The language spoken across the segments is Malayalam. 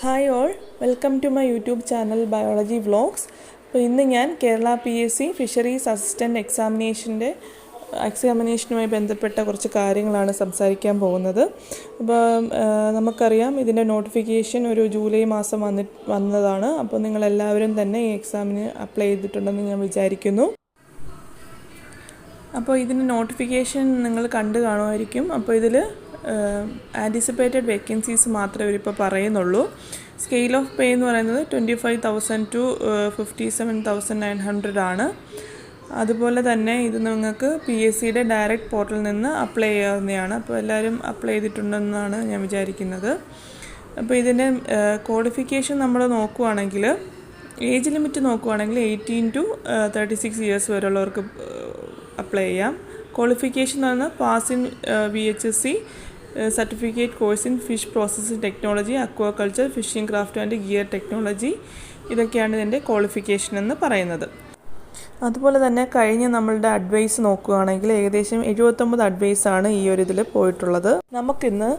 Hi all, welcome to my YouTube channel biology vlogs. അപ്പോൾ ഇന്ന് ഞാൻ കേരള PSC ഫിഷറീസ് അസിസ്റ്റൻ്റ് എക്സാമിനേഷനുമായി ബന്ധപ്പെട്ട കുറച്ച് കാര്യങ്ങളാണ് സംസാരിക്കാൻ പോകുന്നത്. അപ്പോൾ നമുക്കറിയാം ഇതിൻ്റെ നോട്ടിഫിക്കേഷൻ ഒരു ജൂലൈ മാസം വന്നതാണ്. അപ്പോൾ നിങ്ങളെല്ലാവരും തന്നെ ഈ എക്സാമിന് അപ്ലൈ ചെയ്തിട്ടുണ്ടെന്ന് ഞാൻ വിചാരിക്കുന്നു. അപ്പോൾ ഇതിൻ്റെ നോട്ടിഫിക്കേഷൻ നിങ്ങൾ കണ്ടു കാണുമായിരിക്കും. അപ്പോൾ ഇതിൽ ആൻറ്റിസിപ്പേറ്റഡ് വേക്കൻസീസ് മാത്രമേ ഇവരിപ്പോൾ പറയുന്നുള്ളൂ. സ്കെയിൽ ഓഫ് പേ എന്ന് പറയുന്നത് 25,000 to 57,900 ആണ്. അതുപോലെ തന്നെ ഇത് നിങ്ങൾക്ക് PSCയുടെ ഡയറക്റ്റ് പോർട്ടലിൽ നിന്ന് അപ്ലൈ ചെയ്യാവുന്നതാണ്. അപ്പോൾ എല്ലാവരും അപ്ലൈ ചെയ്തിട്ടുണ്ടെന്നാണ് ഞാൻ വിചാരിക്കുന്നത്. അപ്പോൾ ഇതിൻ്റെ ക്വാളിഫിക്കേഷൻ നമ്മൾ നോക്കുകയാണെങ്കിൽ, ഏജ് ലിമിറ്റ് നോക്കുകയാണെങ്കിൽ 18 to 36 ഇയേഴ്സ് വരെയുള്ളവർക്ക് അപ്ലൈ ചെയ്യാം. ക്വാളിഫിക്കേഷൻ എന്ന് പറഞ്ഞാൽ pass in VHSC certificate course in fish processing technology, aquaculture, fishing craft and gear technology, ഇതൊക്കെയാണ് ഇതിൻ്റെ ക്വാളിഫിക്കേഷൻ എന്ന് പറയുന്നത്. അതുപോലെ തന്നെ കഴിഞ്ഞ നമ്മളുടെ അഡ്വൈസ് നോക്കുകയാണെങ്കിൽ ഏകദേശം 79 അഡ്വൈസാണ് ഈ ഒരു ഇതിൽ പോയിട്ടുള്ളത്. നമുക്കിന്ന്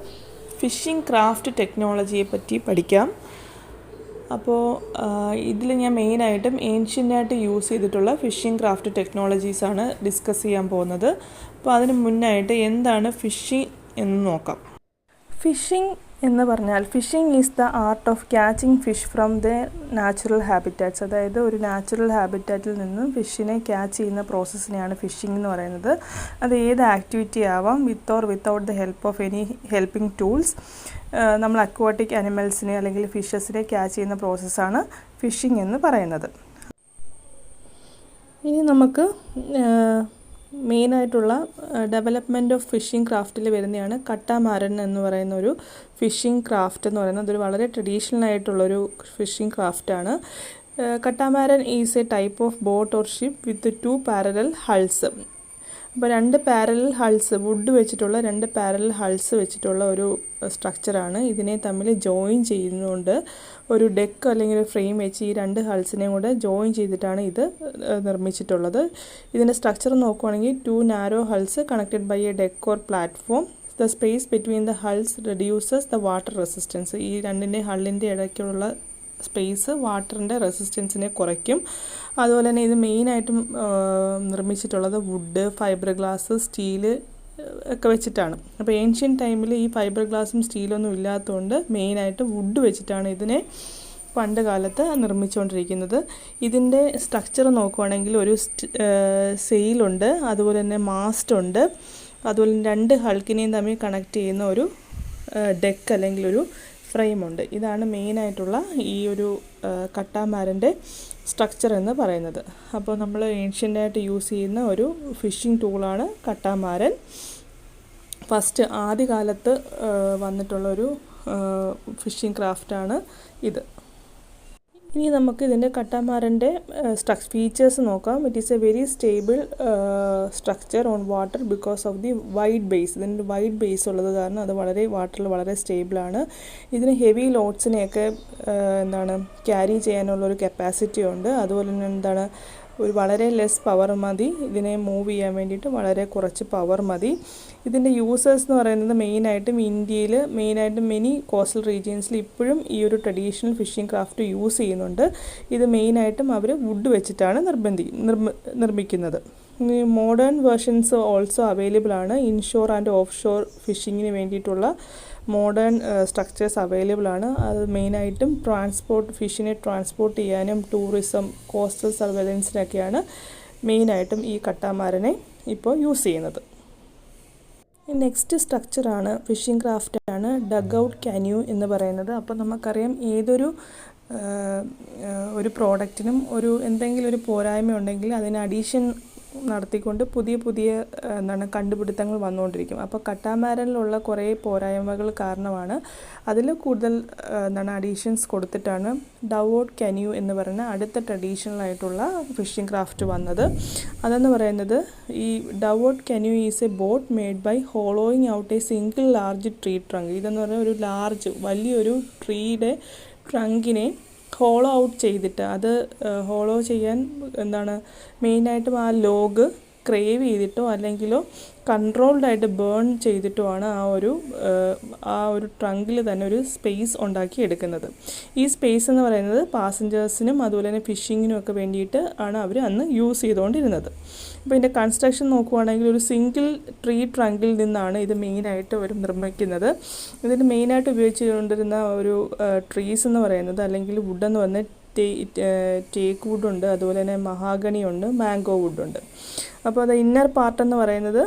ഫിഷിംഗ് ക്രാഫ്റ്റ് ടെക്നോളജിയെ പറ്റി പഠിക്കാം. അപ്പോൾ ഇതിൽ ഞാൻ മെയിനായിട്ടും ഏൻഷ്യൻ്റായിട്ട് യൂസ് ചെയ്തിട്ടുള്ള ഫിഷിംഗ് ക്രാഫ്റ്റ് ടെക്നോളജീസാണ് ഡിസ്കസ് ചെയ്യാൻ പോകുന്നത്. അപ്പോൾ അതിന് മുന്നായിട്ട് എന്താണ് ഫിഷിംഗ് എന്ന് നോക്കാം. ഫിഷിംഗ് എന്ന് പറഞ്ഞാൽ fishing is the art of catching fish from the natural habitats. അതായത് ഒരു നാച്ചുറൽ ഹാബിറ്റാറ്റിൽ നിന്നും ഫിഷിനെ ക്യാച്ച് ചെയ്യുന്ന പ്രോസസ്സിനെയാണ് ഫിഷിംഗ് എന്ന് പറയുന്നത്. അത് ഏത് ആക്ടിവിറ്റി ആവാം, with or without the help of any helping tools. നമ്മൾ അക്വാട്ടിക് അനിമൽസിനെ അല്ലെങ്കിൽ ഫിഷസിനെ ക്യാച്ച് ചെയ്യുന്ന പ്രോസസ്സാണ് ഫിഷിംഗ് എന്ന് പറയുന്നത്. ഇനി നമുക്ക് മെയിനായിട്ടുള്ള ഡെവലപ്മെൻറ്റ് ഓഫ് ഫിഷിംഗ് ക്രാഫ്റ്റിൽ വരുന്നതാണ് കട്ടാമാരൻ എന്ന് പറയുന്ന ഒരു ഫിഷിംഗ് ക്രാഫ്റ്റ് എന്ന് പറയുന്നത്. അതൊരു വളരെ ട്രഡീഷണൽ ആയിട്ടുള്ളൊരു ഫിഷിംഗ് ക്രാഫ്റ്റാണ്. Catamaran is a type of boat or ship with 2 parallel hulls. അപ്പോൾ 2 പാരലൽ ഹൾസ്, വുഡ് വെച്ചിട്ടുള്ള 2 പാരലൽ ഹൾസ് വെച്ചിട്ടുള്ള ഒരു സ്ട്രക്ചറാണ്. ഇതിനെ തമ്മിൽ ജോയിൻ ചെയ്യുന്നുണ്ട്. ഒരു ഡെക്ക് അല്ലെങ്കിൽ ഒരു ഫ്രെയിം വെച്ച് ഈ 2 ഹൾസിനെയും കൂടെ ജോയിൻ ചെയ്തിട്ടാണ് ഇത് നിർമ്മിച്ചിട്ടുള്ളത്. ഇതിൻ്റെ സ്ട്രക്ചർ നോക്കുകയാണെങ്കിൽ 2 narrow hulls connected by a deck or platform. The space between the hulls reduces the water resistance. ഈ 2 ഹള്ളിൻ്റെ ഇടയ്ക്കുള്ള സ്പേസ് വാട്ടറിൻ്റെ റെസിസ്റ്റൻസിനെ കുറയ്ക്കും. അതുപോലെ തന്നെ ഇത് മെയിനായിട്ടും നിർമ്മിച്ചിട്ടുള്ളത് വുഡ്, ഫൈബർ ഗ്ലാസ്, സ്റ്റീല് ഒക്കെ വെച്ചിട്ടാണ്. അപ്പോൾ ഏൻഷ്യൻ ടൈമിൽ ഈ ഫൈബർ ഗ്ലാസും സ്റ്റീലൊന്നും ഇല്ലാത്തതുകൊണ്ട് മെയിനായിട്ട് വുഡ് വെച്ചിട്ടാണ് ഇതിനെ പണ്ട് കാലത്ത് നിർമ്മിച്ചുകൊണ്ടിരിക്കുന്നത്. ഇതിൻ്റെ സ്ട്രക്ചർ നോക്കുവാണെങ്കിൽ ഒരു സെയിലുണ്ട്, അതുപോലെ തന്നെ മാസ്റ്റ് ഉണ്ട്, അതുപോലെ 2 ഹൾക്കിനെയും തമ്മിൽ കണക്ട് ചെയ്യുന്ന ഒരു ഡെക്ക് അല്ലെങ്കിൽ ഒരു ഫ്രെയിമുണ്ട്. ഇതാണ് മെയിനായിട്ടുള്ള ഈ ഒരു കട്ടാമാരൻ്റെ സ്ട്രക്ചർ എന്ന് പറയുന്നത്. അപ്പോൾ നമ്മൾ ഏൻഷ്യൻ്റായിട്ട് യൂസ് ചെയ്യുന്ന ഒരു ഫിഷിംഗ് ടൂളാണ് കട്ടാമാരൻ. ഫസ്റ്റ് ആദ്യകാലത്ത് വന്നിട്ടുള്ളൊരു ഫിഷിംഗ് ക്രാഫ്റ്റാണ് ഇത്. ഇനി നമുക്ക് ഇതിൻ്റെ കട്ടാമാരൻ്റെ ഫീച്ചേഴ്സ് നോക്കാം. It is A very stable structure on water because of the wide base. ഇതിൻ്റെ വൈഡ് ബേസ് ഉള്ളത് കാരണം അത് വളരെ വാട്ടറിൽ വളരെ സ്റ്റേബിളാണ്. ഇതിന് ഹെവി ലോഡ്സിനെയൊക്കെ ക്യാരി ചെയ്യാനുള്ളൊരു കപ്പാസിറ്റി ഉണ്ട്. അതുപോലെ തന്നെ ഒരു വളരെ ലെസ് പവർ മതി ഇതിനെ മൂവ് ചെയ്യാൻ വേണ്ടിയിട്ട്, വളരെ കുറച്ച് പവർ മതി. ഇതിൻ്റെ യൂസേഴ്സ് എന്ന് പറയുന്നത് മെയിനായിട്ടും ഇന്ത്യയിൽ, മെയിനായിട്ടും മെനി കോസ്റ്റൽ റീജിയൻസിൽ ഇപ്പോഴും ഈ ഒരു ട്രഡീഷണൽ ഫിഷിംഗ് ക്രാഫ്റ്റ് യൂസ് ചെയ്യുന്നുണ്ട്. ഇത് മെയിനായിട്ടും അവർ വുഡ് വെച്ചിട്ടാണ് നിർമ്മിക്കുന്നത്. മോഡേൺ വേർഷൻസ് ഓൾസോ അവൈലബിൾ ആണ്. ഇൻഷോർ ആൻഡ് ഓഫ് ഷോർ ഫിഷിങ്ങിന് വേണ്ടിയിട്ടുള്ള മോഡേൺ സ്ട്രക്ചേഴ്സ് അവൈലബിൾ ആണ്. അത് മെയിനായിട്ടും ഫിഷിനെ ട്രാൻസ്പോർട്ട് ചെയ്യാനും ടൂറിസം, കോസ്റ്റൽ സർവൈലൻസിനൊക്കെയാണ് മെയിനായിട്ടും ഈ കട്ടാമാരനെ ഇപ്പോൾ യൂസ് ചെയ്യുന്നത്. നെക്സ്റ്റ് സ്ട്രക്ചറാണ് ഫിഷിംഗ് ക്രാഫ്റ്റാണ് ഡഗ് ഔട്ട് കാന്യൂ എന്ന് പറയുന്നത്. അപ്പോൾ നമുക്കറിയാം ഏതൊരു പ്രോഡക്റ്റിനും എന്തെങ്കിലും ഒരു പോരായ്മ ഉണ്ടെങ്കിൽ അതിന് അഡീഷൻ നടത്തിക്കൊണ്ട് പുതിയ കണ്ടുപിടുത്തങ്ങൾ വന്നുകൊണ്ടിരിക്കും. അപ്പോൾ കട്ടാമാരനിലുള്ള കുറേ പോരായ്മകൾ കാരണമാണ് അതിൽ കൂടുതൽ അഡീഷൻസ് കൊടുത്തിട്ടാണ് ഡഗ് ഔട്ട് കാന്യൂ എന്ന് പറയുന്ന അടുത്ത ട്രഡീഷണൽ ആയിട്ടുള്ള ഫിഷിംഗ് ക്രാഫ്റ്റ് വന്നത്. അതെന്ന് പറയുന്നത് ഈ dug out canoe is a boat made by hollowing out a single large tree trunk. ഇതെന്ന് പറഞ്ഞാൽ ഒരു വലിയൊരു ട്രീയുടെ ട്രങ്കിനെ ഹോളോ ഔട്ട് ചെയ്തിട്ട്, അത് ഹോളോ ചെയ്യാൻ മെയിനായിട്ടും ആ ലോഗ് ക്രേവ് ചെയ്തിട്ടോ അല്ലെങ്കിലോ കൺട്രോൾഡായിട്ട് ബേൺ ചെയ്തിട്ടോ ആണ് ആ ഒരു ട്രങ്കിൽ തന്നെ ഒരു സ്പേസ് ഉണ്ടാക്കി എടുക്കുന്നത്. ഈ സ്പേസ് എന്ന് പറയുന്നത് പാസഞ്ചേഴ്സിനും അതുപോലെ തന്നെ ഫിഷിങ്ങിനും ഒക്കെ വേണ്ടിയിട്ട് ആണ് അവർ അന്ന് യൂസ് ചെയ്തുകൊണ്ടിരുന്നത്. അപ്പോൾ ഇതിൻ്റെ കൺസ്ട്രക്ഷൻ നോക്കുവാണെങ്കിൽ ഒരു സിംഗിൾ ട്രീ ട്രങ്കിൽ നിന്നാണ് ഇത് മെയിനായിട്ട് അവർ നിർമ്മിക്കുന്നത്. ഇതിന് മെയിനായിട്ട് ഉപയോഗിച്ചുകൊണ്ടിരുന്ന ഒരു ട്രീസ് എന്ന് പറയുന്നത് അല്ലെങ്കിൽ വുഡ് എന്ന് പറഞ്ഞാൽ ടേക്ക് വുഡുണ്ട്, അതുപോലെ തന്നെ മഹാഗണിയുണ്ട്, മാംഗോ വുഡുണ്ട്. അപ്പോൾ അത് ഇന്നർ പാർട്ട് എന്ന് പറയുന്നത്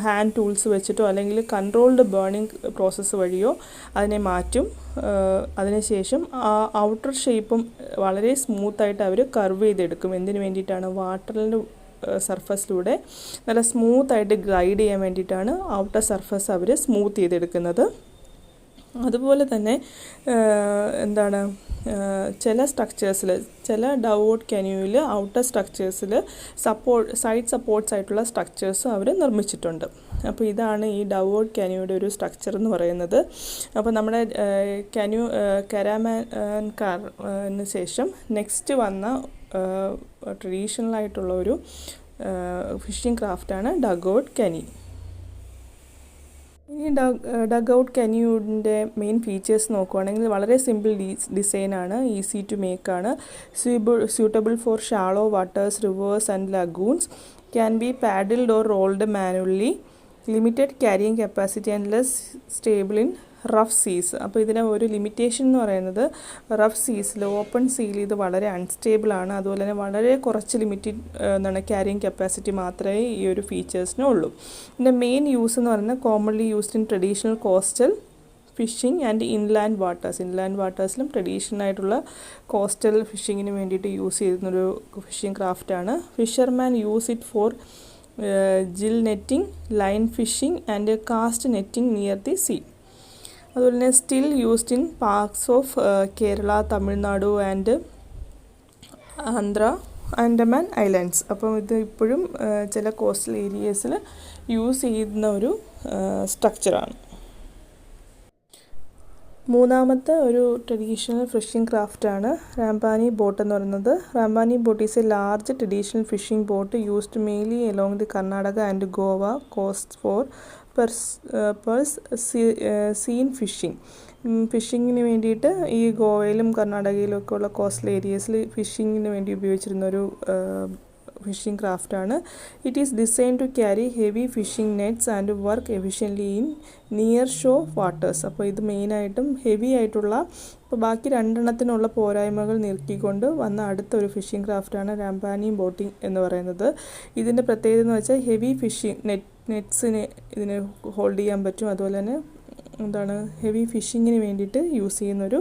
ഹാൻഡ് ടൂൾസ് വെച്ചിട്ടോ അല്ലെങ്കിൽ കൺട്രോൾഡ് ബേണിംഗ് പ്രോസസ്സ് വഴിയോ അതിനെ മാറ്റും. അതിനുശേഷം ആ ഔട്ടർ ഷേപ്പും വളരെ സ്മൂത്തായിട്ട് അവർ കർവ് ചെയ്തെടുക്കും. എന്തിനു വേണ്ടിയിട്ടാണ്? വാട്ടറിൻ്റെ സർഫസിലൂടെ നല്ല സ്മൂത്തായിട്ട് ഗ്ലൈഡ് ചെയ്യാൻ വേണ്ടിയിട്ടാണ് ഔട്ടർ സർഫസ് അവർ സ്മൂത്ത് ചെയ്തെടുക്കുന്നത്. അതുപോലെ തന്നെ ചില സ്ട്രക്ചേഴ്സിൽ, ചില ഡൗട്ട് കെന്യൂവിൽ ഔട്ടർ സ്ട്രക്ചേഴ്സിൽ സൈഡ് സപ്പോർട്ട്സ് ആയിട്ടുള്ള സ്ട്രക്ചേഴ്സും അവർ നിർമ്മിച്ചിട്ടുണ്ട്. അപ്പോൾ ഇതാണ് ഈ ഡൗട്ട് കെന്യൂയുടെ ഒരു സ്ട്രക്ചർ എന്ന് പറയുന്നത്. അപ്പോൾ നമ്മുടെ കരാമാൻ കാറിന് ശേഷം നെക്സ്റ്റ് വന്ന ട്രഡീഷണലായിട്ടുള്ള ഒരു ഫിഷിംഗ് ക്രാഫ്റ്റാണ് ഡഗ്ഔട്ട് കെനി. ഇനി ഡഗ്ഔട്ട് കെനിയുടെ മെയിൻ ഫീച്ചേഴ്സ് നോക്കുവാണെങ്കിൽ വളരെ സിമ്പിൾ ഡിസൈനാണ്, ഈസി ടു മേക്കാണ്, suitable for shallow waters, rivers and lagoons, can be paddled or rowed manually, limited carrying capacity and less stable in rough seas. അപ്പോൾ ഇതിന് ഒരു ലിമിറ്റേഷൻ എന്ന് പറയുന്നത് റഫ് സീസിൽ, ഓപ്പൺ സീൽ ഇത് വളരെ അൺസ്റ്റേബിളാണ്. അതുപോലെ തന്നെ വളരെ കുറച്ച് ലിമിറ്റഡ് ക്യാരിയിങ് കപ്പാസിറ്റി മാത്രമേ ഈ ഒരു ഫീച്ചേഴ്സിനുള്ളൂ. ഇതിൻ്റെ മെയിൻ യൂസ് എന്ന് പറയുന്നത് commonly used in traditional coastal fishing and inland വാട്ടേഴ്സിലും ട്രഡീഷണൽ ആയിട്ടുള്ള കോസ്റ്റൽ ഫിഷിങ്ങിന് വേണ്ടിയിട്ട് യൂസ് ചെയ്യുന്നൊരു ഫിഷിംഗ് ക്രാഫ്റ്റാണ്. Fisherman use it for gill netting, line fishing and cast netting near the sea. അതുപോലെ തന്നെ still used in parts of Kerala, Tamil Nadu and Andaman islands. അപ്പം ഇത് ഇപ്പോഴും ചില കോസ്റ്റൽ ഏരിയസിൽ യൂസ് ചെയ്യുന്ന ഒരു സ്ട്രക്ചറാണ്. മൂന്നാമത്തെ ഒരു ട്രഡീഷണൽ ഫിഷിംഗ് ക്രാഫ്റ്റാണ് റാംപാനി ബോട്ട് എന്ന് പറയുന്നത്. Rampani boat is a large traditional fishing boat used mainly along the Karnataka and Goa coast for seine ഫിഷിങ്ങിന് വേണ്ടിയിട്ട് ഈ ഗോവയിലും കർണാടകയിലും ഒക്കെ ഉള്ള കോസ്റ്റൽ ഏരിയസിൽ ഫിഷിങ്ങിന് വേണ്ടി ഉപയോഗിച്ചിരുന്നൊരു ഫിഷിംഗ് ക്രാഫ്റ്റാണ്. It is design to carry heavy fishing nets and work efficiently in near shore waters. അപ്പോൾ ഇത് മെയിനായിട്ടും ഹെവി ആയിട്ടുള്ള, ഇപ്പോൾ ബാക്കി രണ്ടെണ്ണത്തിനുള്ള പോരായ്മകൾ നീക്കിക്കൊണ്ട് വന്ന അടുത്തൊരു ഫിഷിംഗ് ക്രാഫ്റ്റാണ് റാംപാനി ബോട്ടിംഗ് എന്ന് പറയുന്നത്. ഇതിൻ്റെ പ്രത്യേകത എന്ന് വെച്ചാൽ ഹെവി ഫിഷിംഗ് നെറ്റ്സിന് ഇതിന് ഹോൾഡ് ചെയ്യാൻ പറ്റും. അതുപോലെ തന്നെ ഹെവി ഫിഷിങ്ങിന് വേണ്ടിയിട്ട് യൂസ് ചെയ്യുന്നൊരു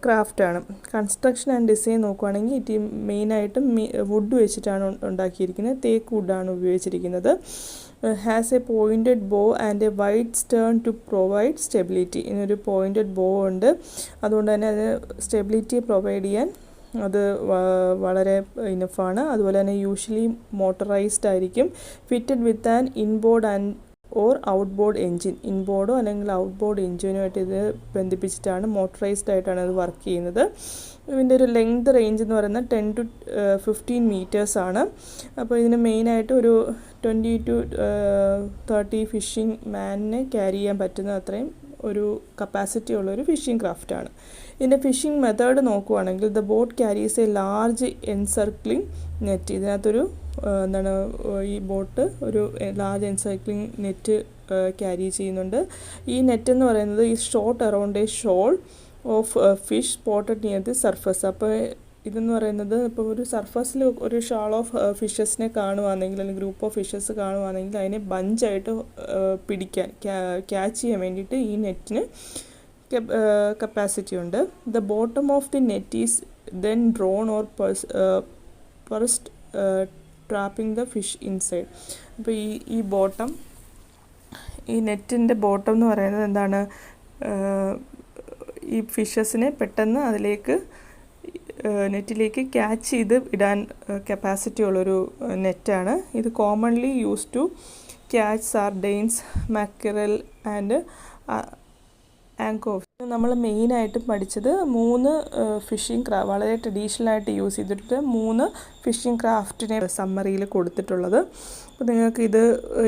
ക്രാഫ്റ്റാണ്. കൺസ്ട്രക്ഷൻ ആൻഡ് ഡിസൈൻ നോക്കുകയാണെങ്കിൽ ഇത് മെയിനായിട്ടും വുഡ് വെച്ചിട്ടാണ് ഉണ്ടാക്കിയിരിക്കുന്നത്. തേക്ക് വുഡാണ് ഉപയോഗിച്ചിരിക്കുന്നത്. Has a pointed bow and a wide stern to provide stability. ഇതിനൊരു പോയിൻറ്റഡ് ബോ ഉണ്ട്, അതുകൊണ്ട് തന്നെ അത് സ്റ്റെബിലിറ്റി പ്രൊവൈഡ് ചെയ്യാൻ അത് വളരെ ഇനഫാണ്. അതുപോലെ തന്നെ യൂഷ്വലി മോട്ടറൈസ്ഡ് ആയിരിക്കും. Fitted with an inboard and or outboard engine. ഇൻബോർഡോ അല്ലെങ്കിൽ ഔട്ട്ബോർഡ് എൻജിനുമായിട്ട് ഇത് ബന്ധിപ്പിച്ചിട്ടാണ്, മോട്ടറൈസ്ഡ് ആയിട്ടാണ് അത് വർക്ക് ചെയ്യുന്നത്. ഇതിൻ്റെ ഒരു ലെങ്ത് റേഞ്ച് എന്ന് പറയുന്നത് 10 to 15 meters ആണ്. അപ്പോൾ ഇതിന് മെയിനായിട്ട് ഒരു 20 to 30 ഫിഷിംഗ് മാനിനെ ക്യാരി ചെയ്യാൻ പറ്റുന്ന അത്രയും ഒരു കപ്പാസിറ്റി ഉള്ളൊരു ഫിഷിംഗ് ക്രാഫ്റ്റാണ്. ഇതിൻ്റെ ഫിഷിംഗ് മെത്തേഡ് നോക്കുവാണെങ്കിൽ the boat carries a large encircling net. ഇതിനകത്തൊരു ഈ ബോട്ട് ഒരു ലാർജ് എൻസർക്ലിംഗ് നെറ്റ് ക്യാരി ചെയ്യുന്നുണ്ട്. ഈ നെറ്റ് എന്ന് പറയുന്നത് ഈ short around A shawl of fish spotted near the surface. അപ്പോൾ ഇതെന്ന് പറയുന്നത് ഇപ്പോൾ ഒരു സർഫസിൽ ഒരു ഷാൾ ഓഫ് ഫിഷസിനെ കാണുവാണെങ്കിൽ അല്ലെങ്കിൽ ഗ്രൂപ്പ് ഓഫ് ഫിഷസ് കാണുവാണെങ്കിൽ അതിനെ ബഞ്ചായിട്ട് പിടിക്കാൻ ക്യാച്ച് ചെയ്യാൻ വേണ്ടിയിട്ട് ഈ നെറ്റിന് കപ്പാസിറ്റി ഉണ്ട്. The bottom of the net is then drawn or pursed trapping the fish inside. അപ്പോൾ ഈ ബോട്ടം, ഈ നെറ്റിൻ്റെ ബോട്ടം എന്ന് പറയുന്നത് എന്താണ്, ഈ ഫിഷസിനെ പെട്ടെന്ന് അതിലേക്ക് നെറ്റിലേക്ക് ക്യാച്ച് ചെയ്ത് ഇടാൻ കപ്പാസിറ്റി ഉള്ളൊരു നെറ്റാണ്. ഇത് commonly use to catch sardines, mackerel and rank of. നമ്മൾ മെയിനായിട്ടും പഠിച്ചത് 3 ഫിഷിംഗ് വളരെ ട്രഡീഷണലായിട്ട് യൂസ് ചെയ്തിട്ട് 3 ഫിഷിംഗ് ക്രാഫ്റ്റിനെ സമ്മറിയിൽ കൊടുത്തിട്ടുള്ളത്. അപ്പോൾ നിങ്ങൾക്ക്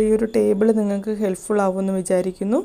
ഈ ഒരു ടേബിൾ നിങ്ങൾക്ക് ഹെൽപ്ഫുൾ ആവുമെന്ന് വിചാരിക്കുന്നു.